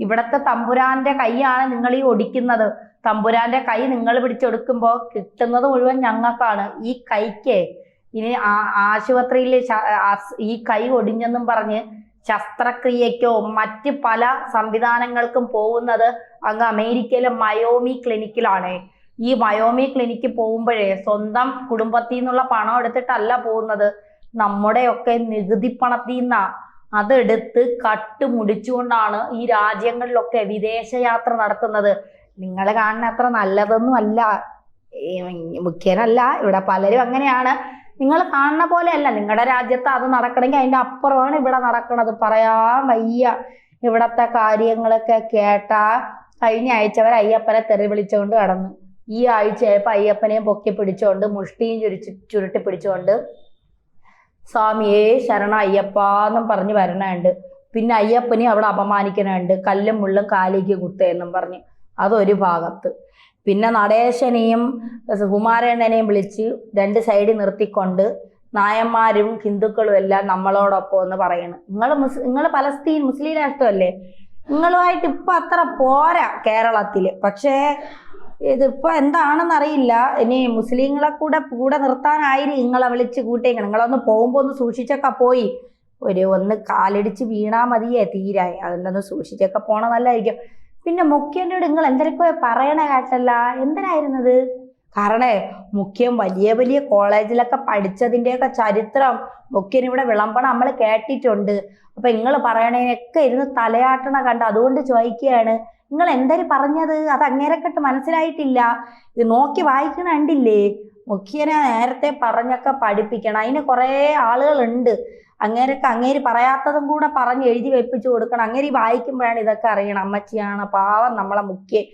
ഇവിടത്തെ തമ്പുരാന്റെ കൈയാണ് നിങ്ങൾ ഈ ഒടിക്കുന്നത്. തമ്പുരാന്റെ കൈ നിങ്ങൾ പിടിച്ചൊടുക്കുമ്പോൾ കിട്ടുന്നത് മുഴുവൻ ഞങ്ങൾക്കാണ്. ഈ കൈക്ക് ഇനി ആശുപത്രിയിൽ ഈ കൈ ഒടിഞ്ഞെന്നും പറഞ്ഞ് ശസ്ത്രക്രിയക്കോ മറ്റ് പല സംവിധാനങ്ങൾക്കും പോകുന്നത് അങ്ങ് അമേരിക്കയിലെ മയോമി ക്ലിനിക്കിലാണ്. ഈ മയോമി ക്ലിനിക്കിൽ പോകുമ്പോഴേ സ്വന്തം കുടുംബത്തിൽ നിന്നുള്ള പണം എടുത്തിട്ടല്ല പോകുന്നത്, നമ്മുടെയൊക്കെ നികുതി പണത്തിൽ നിന്നാ. അതെടുത്ത് കട്ട് മുടിച്ചുകൊണ്ടാണ് ഈ രാജ്യങ്ങളിലൊക്കെ വിദേശയാത്ര നടത്തുന്നത്. നിങ്ങൾ കാണുന്ന അത്ര നല്ലതൊന്നും അല്ല, മുഖ്യനല്ല, ഇവിടെ പലരും അങ്ങനെയാണ്. നിങ്ങൾ കാണുന്ന പോലെയല്ല. നിങ്ങളുടെ രാജ്യത്ത് അത് നടക്കണമെങ്കിൽ അതിൻ്റെ അപ്പുറമാണ് ഇവിടെ നടക്കണത്. പറയാൻ വയ്യ ഇവിടത്തെ കാര്യങ്ങളൊക്കെ കേട്ടാ. കഴിഞ്ഞ ആഴ്ച വരെ അയ്യപ്പനെ തെറി വിളിച്ചുകൊണ്ട് കടന്നു. ഈ ആഴ്ചയായപ്പോൾ അയ്യപ്പനെയും പൊക്കി പിടിച്ചുകൊണ്ട് മുഷ്ടിയും ചുരുട്ടി പിടിച്ചുകൊണ്ട് സ്വാമിയേ ശരണം അയ്യപ്പാന്നും പറഞ്ഞ് വരണുണ്ട്. പിന്നെ അയ്യപ്പനെ അവിടെ അപമാനിക്കണുണ്ട്, കല്ലും മുള്ളും കാലിക്ക് കുത്തേന്നും പറഞ്ഞ്. അതൊരു ഭാഗത്ത്. പിന്നെ നടേശനെയും കുമാരണ്ണനെയും വിളിച്ച് രണ്ട് സൈഡിൽ നിർത്തിക്കൊണ്ട് നായന്മാരും ഹിന്ദുക്കളും എല്ലാം നമ്മളോടൊപ്പം എന്ന് പറയണം. നിങ്ങൾ പലസ്തീൻ മുസ്ലിം രാഷ്ട്രമല്ലേ, നിങ്ങളുമായിട്ട് ഇപ്പം അത്ര പോരാ കേരളത്തിൽ. പക്ഷേ ഇതിപ്പോൾ എന്താണെന്നറിയില്ല. ഇനി മുസ്ലിങ്ങളെ കൂടെ നിർത്താനായിരിക്കും നിങ്ങളെ വിളിച്ച് കൂട്ടിയേക്കണം. നിങ്ങളൊന്ന് പോകുമ്പോൾ ഒന്ന് സൂക്ഷിച്ചൊക്കെ പോയി. ഒന്ന് കാലിടിച്ച് വീണാൽ മതിയേ തീരായി. അതിലൊന്ന് സൂക്ഷിച്ചൊക്കെ പോണ നല്ലതായിരിക്കും. പിന്നെ മുഖ്യനോട് നിങ്ങൾ എന്തൊക്കെ പറയണ കേട്ടല്ല, എന്തിനായിരുന്നത്? കാരണേ മുഖ്യൻ വലിയ വലിയ കോളേജിലൊക്കെ പഠിച്ചതിൻ്റെയൊക്കെ ചരിത്രം മുഖ്യൻ ഇവിടെ വിളമ്പണം നമ്മൾ കേട്ടിട്ടുണ്ട്. അപ്പൊ നിങ്ങൾ പറയണതിനൊക്കെ ഇരുന്ന് തലയാട്ടണ കണ്ട് അതുകൊണ്ട് ചോദിക്കുകയാണ്, നിങ്ങൾ എന്തൊരു പറഞ്ഞത്? അത് അങ്ങേരെക്കെട്ട് മനസ്സിലായിട്ടില്ല. ഇത് നോക്കി വായിക്കണ കണ്ടില്ലേ? മുഖ്യനെ നേരത്തെ പറഞ്ഞൊക്കെ പഠിപ്പിക്കണം. അതിന് കുറേ ആളുകളുണ്ട്. അങ്ങേര് പറയാത്തതും കൂടെ പറഞ്ഞ് എഴുതി വെപ്പിച്ചു കൊടുക്കണം. അങ്ങേര് വായിക്കുമ്പോഴാണ് ഇതൊക്കെ അറിയണം. അമ്മച്ചിയാണ് പാവം നമ്മളെ മുഖ്യൻ.